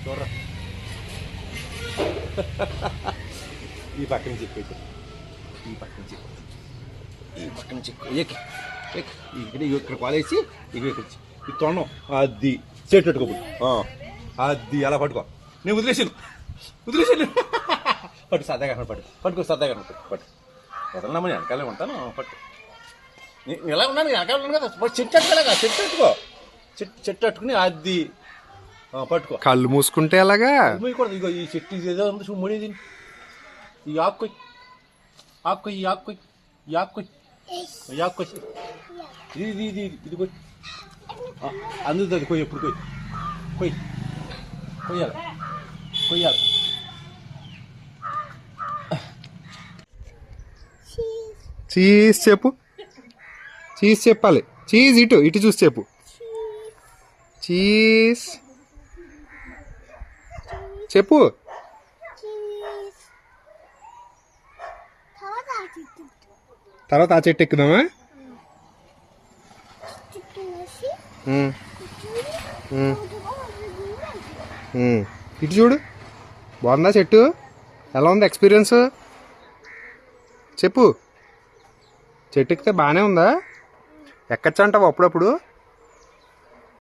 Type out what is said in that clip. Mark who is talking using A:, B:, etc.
A: చూడరా ఈ పక్క నుంచి ఎక్కువ ఈ పక్క నుంచి ఈ పక్క నుంచి ఇక్కడ ఇక్కడ కాలేసి ఇక్కడ ఇది తొండం అది చెట్టు పెట్టుకోబోదు అది అలా పట్టుకో నేను వదిలేసాను పట్టు సరదాగా పట్టుకో సరదాగా పట్టు వదలనమ్మని వెనకాలే ఉంటాను పట్టు నేను ఎలా ఉన్నాను వెనకాల ఉన్నాను కదా చెట్టు అట్టుకోలేగా చెట్టు పెట్టుకో చెట్టు అట్టుకుని అది పట్టుకో.
B: కళ్ళు మూసుకుంటే ఎలాగా
A: మూయకూడదు. ఇగో ఈ చెట్టు ఏదో ఉంది మునేది ఈ ఆకుకొయ్ ఈ ఆకుకొయ్ ఇది కొయ్ అందుతుంది కొయ్యి ఎప్పుడు కొయ్యాలి
B: చీజ్ చెప్పు చీజ్ చెప్పాలి చీజ్ ఇటు చూసి చెప్పు చీజ్ చెప్పు తర్వాత ఆ చెట్టు ఎక్కుదామా ఇటు చూడు బాగుందా చెట్టు ఎలా ఉంది ఎక్స్పీరియన్స్ చెప్పు చెట్టు ఎక్కితే బాగానే ఉందా ఎక్కచ్చంటావు అప్పుడప్పుడు